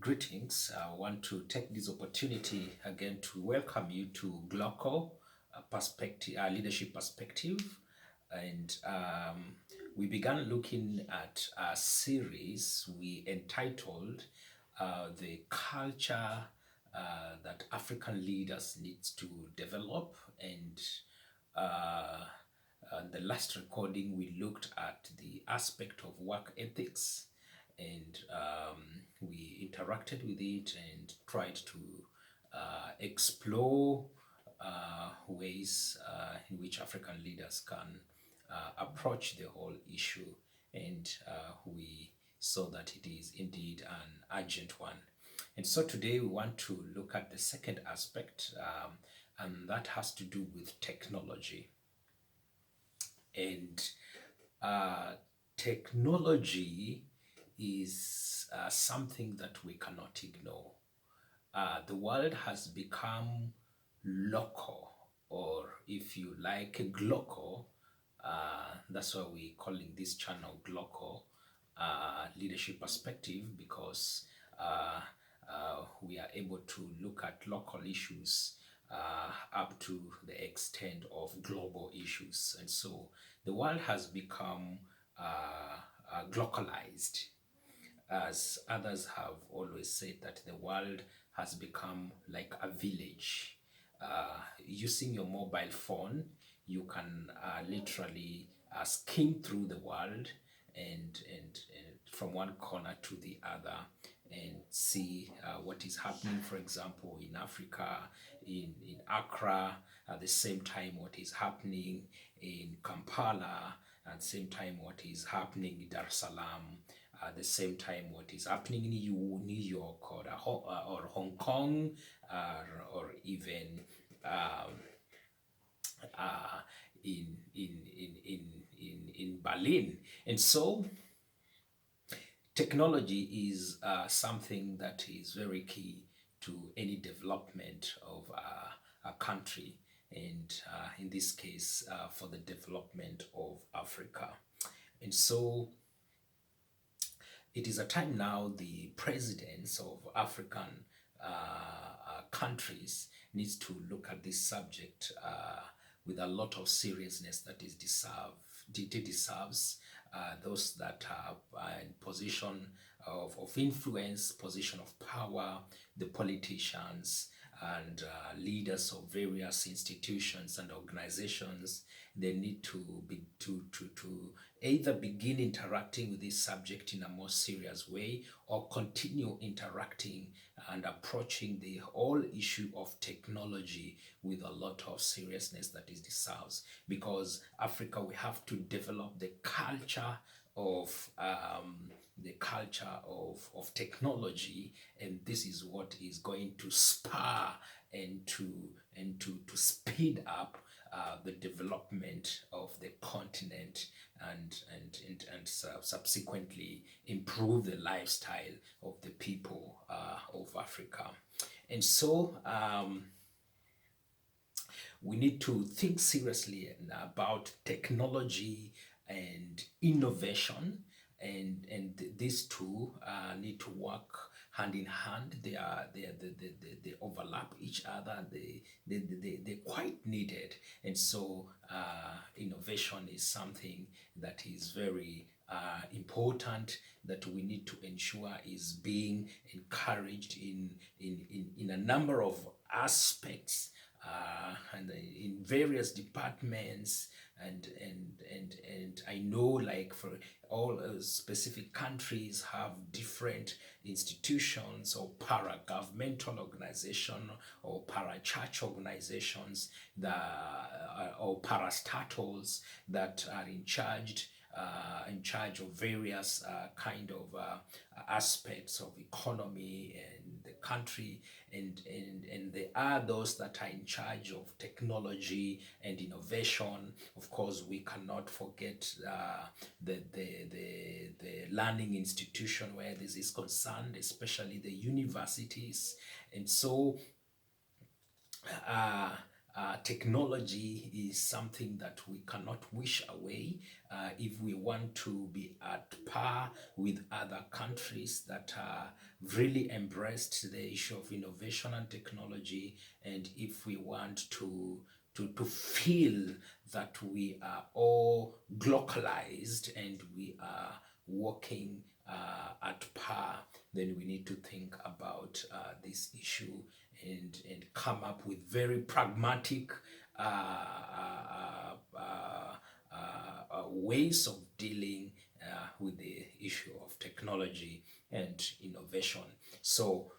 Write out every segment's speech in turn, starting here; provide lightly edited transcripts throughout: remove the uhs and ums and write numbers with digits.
Greetings. I want to take this opportunity again to welcome you to Gloco perspective, leadership perspective, and we began looking at a series we entitled "The Culture That African Leaders Needs to Develop." And uh, the last recording, we looked at the aspect of work ethics, and we interacted with it and tried to explore ways in which African leaders can approach the whole issue. And we saw that it is indeed an urgent one. And so today we want to look at the second aspect, and that has to do with technology. And uh, technology is something that we cannot ignore. The world has become local, or if you like, glocal. That's why we're calling this channel Glocal Leadership Perspective, because we are able to look at local issues up to the extent of global issues. And so the world has become globalized, as others have always said, that the world has become like a village. Using your mobile phone, you can literally skim through the world and from one corner to the other and see what is happening, for example, in Africa, in Accra, at the same time what is happening in Kampala, at the same time what is happening in Dar es Salaam, at the same time what is happening in New York or Hong Kong, or even um, uh, in Berlin. And so technology is something that is very key to any development of a country, and in this case, for the development of Africa. And so it is a time now the presidents of African countries needs to look at this subject with a lot of seriousness that is deserves those that are in position of influence, position of power, the politicians, and leaders of various institutions and organizations. They need to to either begin interacting with this subject in a more serious way, or continue interacting and approaching the whole issue of technology with a lot of seriousness that it deserves. Because Africa, we have to develop the culture of technology, and this is what is going to spur and to speed up the development of the continent, and subsequently improve the lifestyle of the people of Africa. And so we need to think seriously about technology and innovation, and these two need to work hand in hand. They overlap each other. They're quite needed. And so innovation is something that is very important, that we need to ensure is being encouraged in a number of aspects, and in various departments, and I know, like, for all specific countries have different institutions or para-governmental organization or para-church organizations that or parastatals that are in charge of various kind of aspects of economy and the country, and there are those that are in charge of technology and innovation. Of course, we cannot forget the learning institution where this is concerned, especially the universities. And so Technology is something that we cannot wish away if we want to be at par with other countries that really embraced the issue of innovation and technology, and if we want to feel that we are all globalized and we are working at par, then we need to think about this issue and come up with very pragmatic ways of dealing with the issue of technology and innovation. So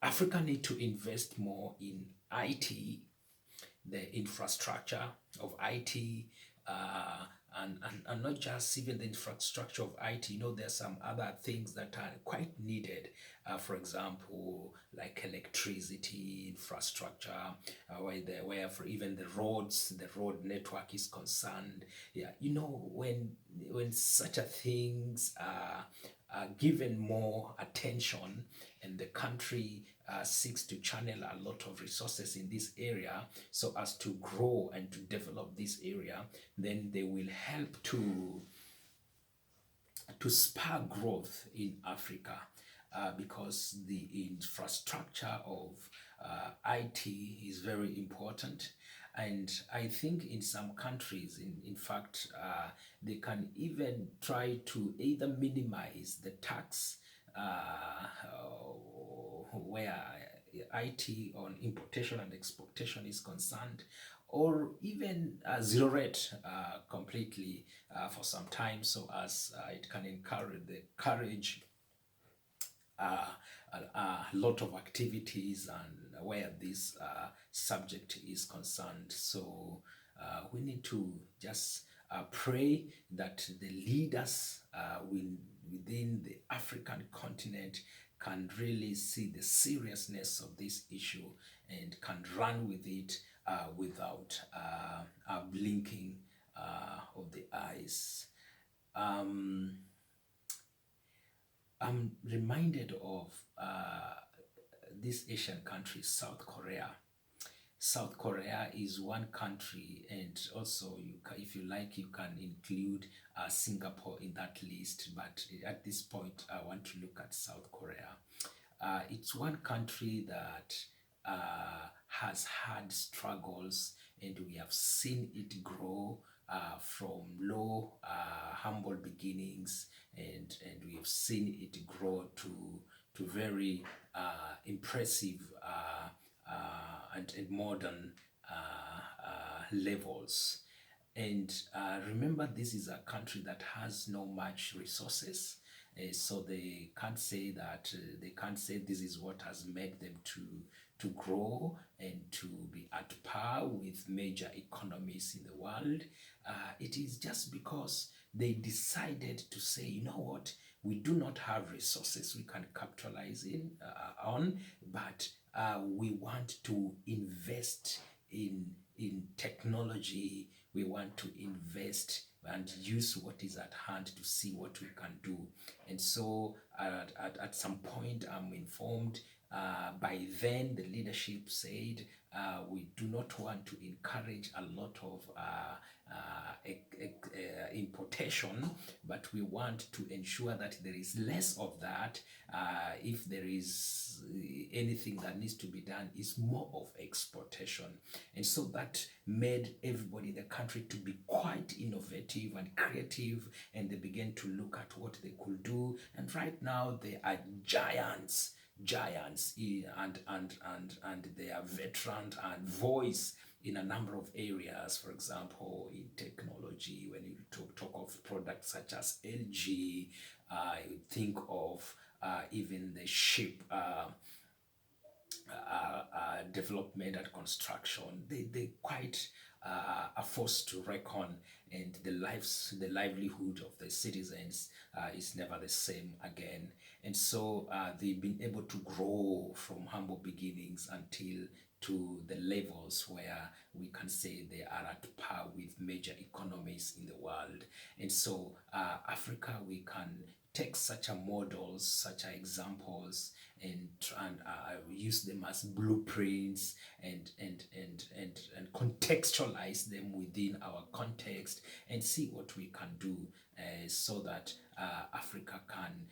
Africa need to invest more in IT, the infrastructure of IT, and not just even the infrastructure of IT. You know, there's some other things that are quite needed. For example, like electricity infrastructure, where for even the roads, the road network is concerned. Yeah, you know, when such a things are given more attention, and the country seeks to channel a lot of resources in this area so as to grow and to develop this area, then they will help to spur growth in Africa, because the infrastructure of IT is very important. And I think in some countries, in fact, they can even try to either minimize the tax where IT on importation and exportation is concerned, or even zero rate completely for some time, so as it can encourage the courage a lot of activities and where this subject is concerned. So we need to just pray that the leaders within the African continent can really see the seriousness of this issue and can run with it without blinking of the eyes. Um, I'm reminded of this Asian country, South Korea. South Korea is one country, and also if you like, you can include Singapore in that list. But at this point, I want to look at South Korea. It's one country that has had struggles, and we have seen it grow from low, humble beginnings, and we have seen it grow to very impressive and modern levels. And remember, this is a country that has no much resources. So they can't say this is what has made them to grow and to be at par with major economies in the world. It is just because they decided to say, you know what, we do not have resources we can capitalize on, but we want to invest in technology. We want to invest and use what is at hand to see what we can do. And so at some point, I'm informed, by then the leadership said, we do not want to encourage a lot of importation, but we want to ensure that there is less of that. If there is anything that needs to be done, is more of exportation. And so that made everybody in the country to be quite innovative and creative, and they began to look at what they could do. And right now they are giants, and they are veteran and voice in a number of areas. For example, in technology, when you talk of products such as LG, you think of even the ship development and construction. They quite a force to reckon, and the livelihood of the citizens is never the same again. And so they've been able to grow from humble beginnings until to the levels where we can say they are at par with major economies in the world. And so, Africa, we can take such a models, such a examples, and use them as blueprints and contextualize them within our context and see what we can do so that Africa can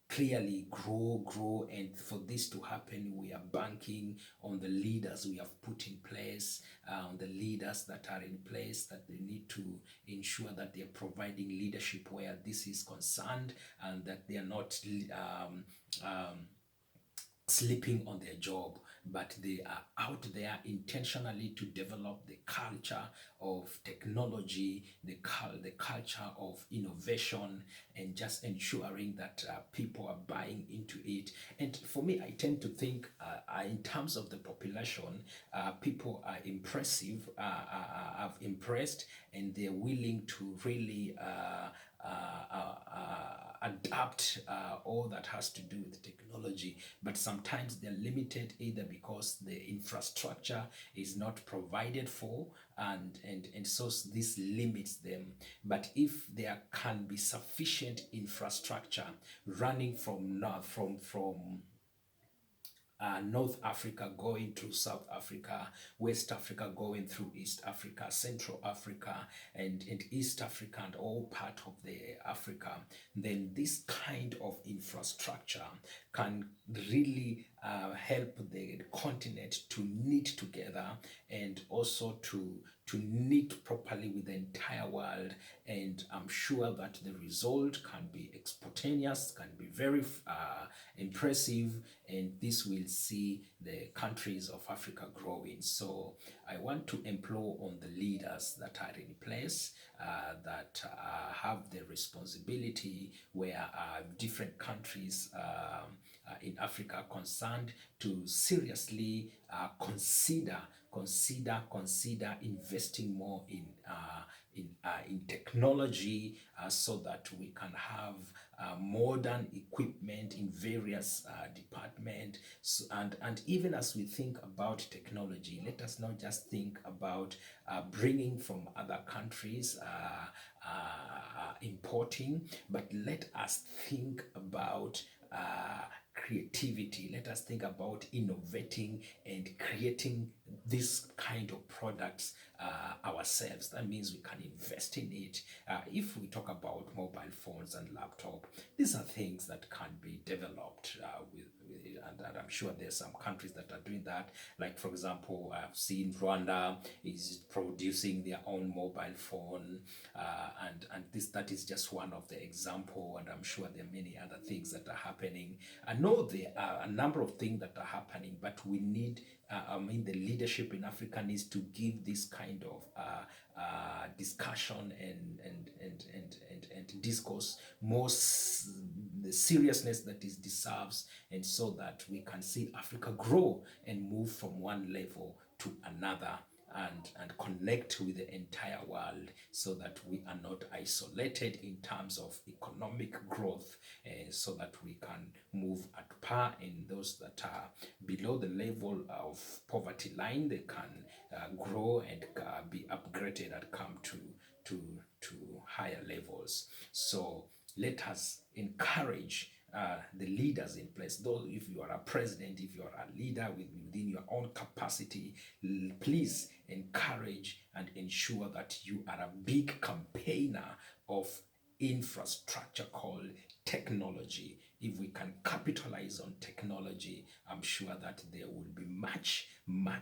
clearly grow, and for this to happen we are banking on the leaders we have put in place, on the leaders that are in place, that they need to ensure that they are providing leadership where this is concerned, and that they are not sleeping on their job, but they are out there intentionally to develop the culture of technology, the culture of innovation, and just ensuring that people are buying into it. And for me, I tend to think, in terms of the population, people are impressive, have impressed, and they're willing to really adapt all that has to do with technology, but sometimes they're limited either because the infrastructure is not provided for, and so this limits them. But if there can be sufficient infrastructure running from North Africa going through South Africa, West Africa going through East Africa, Central Africa, and East Africa, and all part of the Africa, then this kind of infrastructure can really help the continent to knit together, and also to knit properly with the entire world. And I'm sure that the result can be exponential, can be very impressive, and this will see the countries of Africa growing. So I want to implore on the leaders that are in place, that have the responsibility, where different countries in Africa are concerned, to seriously consider investing more in technology, so that we can have modern equipment in various departments. So, and even as we think about technology, let us not just think about bringing from other countries, importing, but let us think about creativity. Let us think about innovating and creating this kind of products ourselves. That means we can invest in it. If we talk about mobile phones and laptop, these are things that can be developed and I'm sure there's some countries that are doing that. Like for example, I've seen Rwanda is producing their own mobile phone, and that is just one of the example. And I'm sure there are many other things that are happening. I know there are a number of things that are happening, but we need, the leadership in Africa needs to give this kind of discussion and discourse more the seriousness that it deserves, and so that we can see Africa grow and move from one level to another, and connect with the entire world, so that we are not isolated in terms of economic growth, so that we can move at par, and those that are below the level of poverty line, they can grow and be upgraded and come to higher levels. So let us encourage the leaders in place. Though if you are a president, if you are a leader within your own capacity, please encourage and ensure that you are a big campaigner of infrastructure called technology. If we can capitalize on technology, I'm sure that there will be much more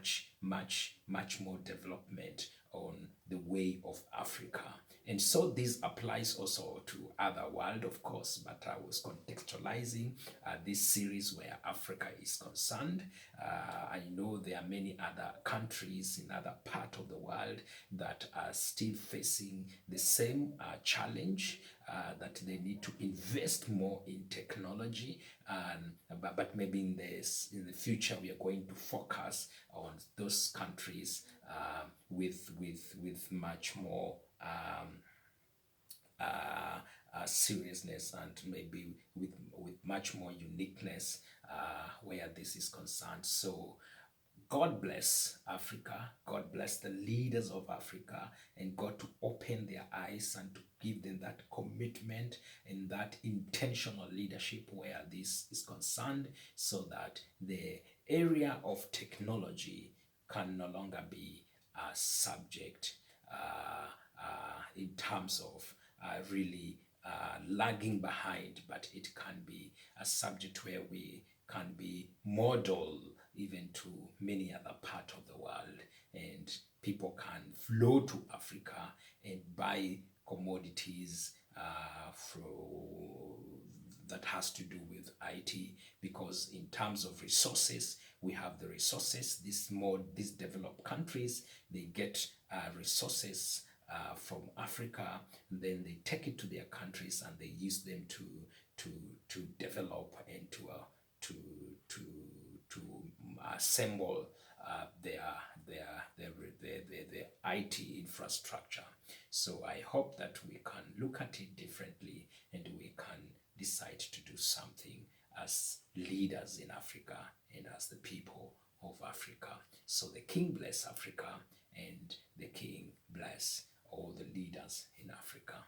development on the way of Africa. And so this applies also to other world, of course, but I was contextualizing this series where Africa is concerned. I know there are many other countries in other part of the world that are still facing the same challenge, that they need to invest more in technology, but maybe in the future we are going to focus on those countries with much more seriousness, and maybe with much more uniqueness where this is concerned. So God bless Africa. God bless the leaders of Africa, and God to open their eyes and to give them that commitment and that intentional leadership where this is concerned, so that the area of technology can no longer be a subject in terms of really lagging behind, but it can be a subject where we can be model even to many other parts of the world, and people can flow to Africa and buy commodities that has to do with IT, because in terms of resources, we have the resources. These developed countries, they get resources from Africa, and then they take it to their countries and they use them to develop and to to to assemble their IT infrastructure. So I hope that we can look at it differently, and we can decide to do something as leaders in Africa and as the people of Africa. So the King bless Africa, and the King bless all the leaders in Africa.